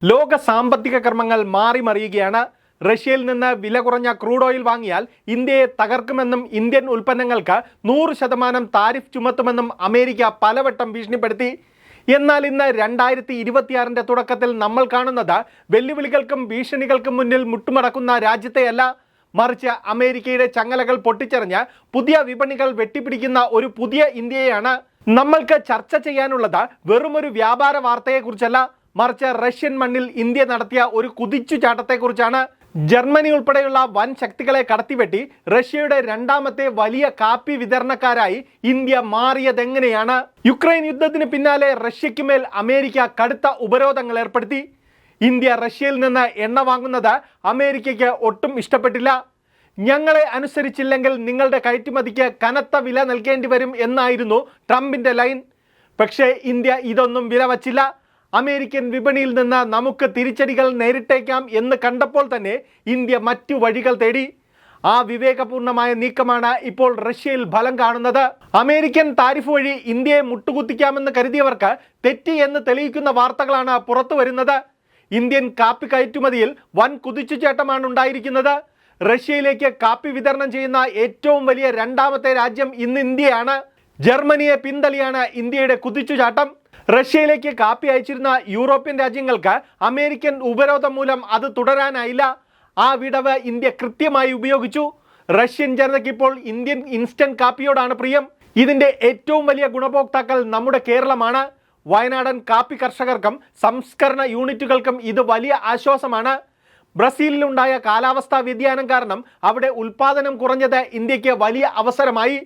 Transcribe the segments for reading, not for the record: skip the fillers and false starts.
ലോക സാമ്പത്തിക ക്രമങ്ങൾ മാറിമറിയുകയാണ്. റഷ്യയിൽ നിന്ന് വില കുറഞ്ഞ ക്രൂഡ് ഓയിൽ വാങ്ങിയാൽ ഇന്ത്യയെ തകർക്കുമെന്നും ഇന്ത്യൻ ഉൽപ്പന്നങ്ങൾക്ക് 100% താരിഫ് ചുമത്തുമെന്നും അമേരിക്ക പലവട്ടം ഭീഷണിപ്പെടുത്തി. എന്നാൽ ഇന്ന് 2026 തുടക്കത്തിൽ നമ്മൾ കാണുന്നത് വെല്ലുവിളികൾക്കും ഭീഷണികൾക്കും മുന്നിൽ മുട്ടുമടക്കുന്ന രാജ്യത്തെയല്ല, മറിച്ച് അമേരിക്കയുടെ ചങ്ങലകൾ പൊട്ടിച്ചെറിഞ്ഞ് പുതിയ വിപണികൾ വെട്ടിപ്പിടിക്കുന്ന ഒരു പുതിയ ഇന്ത്യയാണ്. നമ്മൾക്ക് ചർച്ച ചെയ്യാനുള്ളത് വെറുമൊരു വ്യാപാര വാർത്തയെക്കുറിച്ചല്ല, മറിച്ച് റഷ്യൻ മണ്ണിൽ ഇന്ത്യ നടത്തിയ ഒരു കുതിച്ചുചാട്ടത്തെക്കുറിച്ചാണ്. ജർമ്മനി ഉൾപ്പെടെയുള്ള വൻ ശക്തികളെ കടത്തിവെട്ടി റഷ്യയുടെ രണ്ടാമത്തെ വലിയ കാപ്പി വിതരണക്കാരായി ഇന്ത്യ മാറിയതെങ്ങനെയാണ്? യുക്രൈൻ യുദ്ധത്തിന് പിന്നാലെ റഷ്യയ്ക്കുമേൽ അമേരിക്ക കടുത്ത ഉപരോധങ്ങൾ ഏർപ്പെടുത്തി. ഇന്ത്യ റഷ്യയിൽ നിന്ന് എണ്ണ വാങ്ങുന്നത് അമേരിക്കയ്ക്ക് ഒട്ടും ഇഷ്ടപ്പെട്ടില്ല. ഞങ്ങളെ അനുസരിച്ചില്ലെങ്കിൽ നിങ്ങളുടെ കയറ്റുമതിക്ക് കനത്ത വില നൽകേണ്ടി വരും എന്നായിരുന്നു ട്രംപിന്റെ ലൈൻ. പക്ഷേ ഇന്ത്യ ഇതൊന്നും വില വച്ചില്ല. അമേരിക്കൻ വിപണിയിൽ നിന്ന് നമുക്ക് തിരിച്ചടികൾ നേരിട്ടേക്കാം എന്ന് കണ്ടപ്പോൾ തന്നെ ഇന്ത്യ മറ്റു വഴികൾ തേടി. ആ വിവേകപൂർണമായ നീക്കമാണ് ഇപ്പോൾ റഷ്യയിൽ ഫലം കാണുന്നത്. അമേരിക്കൻ താരിഫ് വഴി ഇന്ത്യയെ മുട്ടുകുത്തിക്കാമെന്ന് കരുതിയവർക്ക് തെറ്റി എന്ന് തെളിയിക്കുന്ന വാർത്തകളാണ് പുറത്തു വരുന്നത്. ഇന്ത്യൻ കാപ്പി കയറ്റുമതിയിൽ വൻ കുതിച്ചുചാട്ടമാണ് ഉണ്ടായിരിക്കുന്നത്. റഷ്യയിലേക്ക് കാപ്പി വിതരണം ചെയ്യുന്ന ഏറ്റവും വലിയ രണ്ടാമത്തെ രാജ്യം ഇന്ന് ഇന്ത്യയാണ്. ജർമ്മനിയെ പിന്തള്ളിയാണ് ഇന്ത്യയുടെ കുതിച്ചുചാട്ടം. റഷ്യയിലേക്ക് കാപ്പി അയച്ചിരുന്ന യൂറോപ്യൻ രാജ്യങ്ങൾക്ക് അമേരിക്കൻ ഉപരോധം മൂലം അത് തുടരാനായില്ല. ആ വിടവ് ഇന്ത്യ കൃത്യമായി ഉപയോഗിച്ചു. റഷ്യൻ ജനതയ്ക്ക് ഇപ്പോൾ ഇന്ത്യൻ ഇൻസ്റ്റന്റ് കാപ്പിയോടാണ് പ്രിയം. ഇതിന്റെ ഏറ്റവും വലിയ ഗുണഭോക്താക്കൾ നമ്മുടെ കേരളമാണ്. വയനാടൻ കാപ്പി കർഷകർക്കും സംസ്കരണ യൂണിറ്റുകൾക്കും ഇത് വലിയ ആശ്വാസമാണ്. ബ്രസീലിലുണ്ടായ കാലാവസ്ഥാ വ്യതിയാനം കാരണം അവിടെ ഉൽപാദനം കുറഞ്ഞത് ഇന്ത്യക്ക് വലിയ അവസരമായി.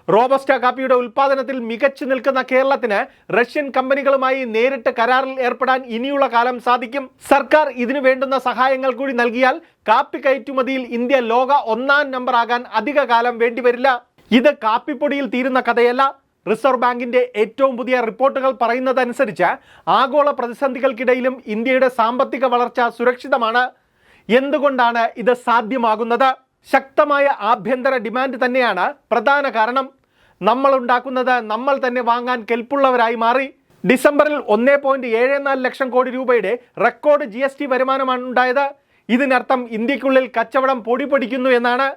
റോബസ്റ്റ കാപ്പിയുടെ ഉൽപാദനത്തിൽ മികച്ചു നിൽക്കുന്ന കേരളത്തിന് റഷ്യൻ കമ്പനികളുമായി നേരിട്ട് കരാറിൽ ഏർപ്പെടാൻ ഇനിയുള്ള കാലം സാധിക്കും. സർക്കാർ ഇതിനു വേണ്ടുന്ന സഹായങ്ങൾ കൂടി നൽകിയാൽ കാപ്പി കയറ്റുമതിയിൽ ഇന്ത്യ ലോക 1-ാം നമ്പർ ആകാൻ അധിക കാലം വേണ്ടിവരില്ല. ഇത് കാപ്പിപ്പൊടിയിൽ തീരുന്ന കഥയല്ല. റിസർവ് ബാങ്കിന്റെ ഏറ്റവും പുതിയ റിപ്പോർട്ടുകൾ പറയുന്നതനുസരിച്ച് ആഗോള പ്രതിസന്ധികൾക്കിടയിലും ഇന്ത്യയുടെ സാമ്പത്തിക വളർച്ച സുരക്ഷിതമാണ്. എന്തുകൊണ്ടാണ് ഇത് സാധ്യമാകുന്നത്? ശക്തമായ ആഭ്യന്തര ഡിമാൻഡ് തന്നെയാണ് പ്രധാന കാരണം. നമ്മൾ ഉണ്ടാക്കുന്നത് നമ്മൾ തന്നെ വാങ്ങാൻ കെൽപ്പുള്ളവരായി മാറി. ഡിസംബറിൽ 1.74 ലക്ഷം കോടി രൂപയുടെ റെക്കോർഡ് GST വരുമാനമാണ് ഉണ്ടായത്. ഇതിനർത്ഥം ഇന്ത്യക്കുള്ളിൽ കച്ചവടം പൊടിപൊടിക്കുന്നു എന്നാണ്.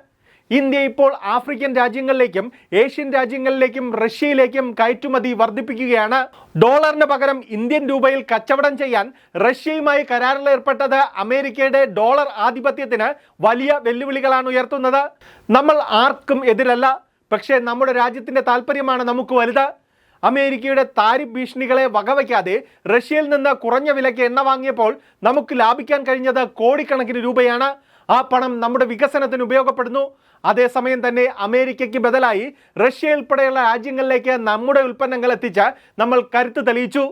ഇന്ത്യ ഇപ്പോൾ ആഫ്രിക്കൻ രാജ്യങ്ങളിലേക്കും ഏഷ്യൻ രാജ്യങ്ങളിലേക്കും റഷ്യയിലേക്കും കയറ്റുമതി വർദ്ധിപ്പിക്കുകയാണ്. ഡോളറിന് പകരം ഇന്ത്യൻ രൂപയിൽ കച്ചവടം ചെയ്യാൻ റഷ്യയുമായി കരാറിൽ ഏർപ്പെട്ടത് അമേരിക്കയുടെ ഡോളർ ആധിപത്യത്തിന് വലിയ വെല്ലുവിളികളാണ് ഉയർത്തുന്നത്. നമ്മൾ ആർക്കും എതിരല്ല, പക്ഷേ നമ്മുടെ രാജ്യത്തിൻ്റെ താല്പര്യമാണ് നമുക്ക് വലുത്. അമേരിക്കയുടെ താരിഫ് ഭീഷണികളെ വകവയ്ക്കാതെ റഷ്യയിൽ നിന്ന് കുറഞ്ഞ വിലയ്ക്ക് എണ്ണ വാങ്ങിയപ്പോൾ നമുക്ക് ലാഭിക്കാൻ കഴിഞ്ഞത് കോടിക്കണക്കിന് രൂപയാണ്. ആ പണം നമ്മുടെ വികസനത്തിന് ഉപയോഗപ്പെടുന്നു. അതേസമയം തന്നെ അമേരിക്കയ്ക്ക് ബദലായി റഷ്യ ഉൾപ്പെടെയുള്ള രാജ്യങ്ങളിലേക്ക് നമ്മുടെ ഉൽപ്പന്നങ്ങൾ എത്തിച്ച് നമ്മൾ കരുത്ത് തെളിയിച്ചു.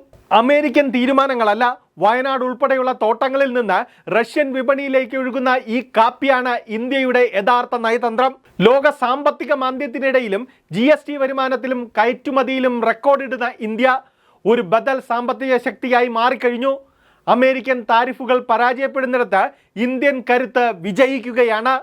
അമേരിക്കൻ തീരുമാനങ്ങളല്ല, വയനാട് ഉൾപ്പെടെയുള്ള തോട്ടങ്ങളിൽ നിന്ന് റഷ്യൻ വിപണിയിലേക്ക് ഒഴുകുന്ന ഈ കാപ്പിയാണ് ഇന്ത്യയുടെ യഥാർത്ഥ നയതന്ത്രം. ലോക സാമ്പത്തിക മാന്ദ്യത്തിനിടയിലും GST വരുമാനത്തിലും കയറ്റുമതിയിലും റെക്കോർഡിടുന്ന ഇന്ത്യ ഒരു ബദൽ സാമ്പത്തിക ശക്തിയായി മാറിക്കഴിഞ്ഞു. അമേരിക്കൻ താരിഫുകൾ പരാജയപ്പെടുന്നിടത്ത് ഇന്ത്യൻ കരുത്ത് വിജയിക്കുകയാണ്.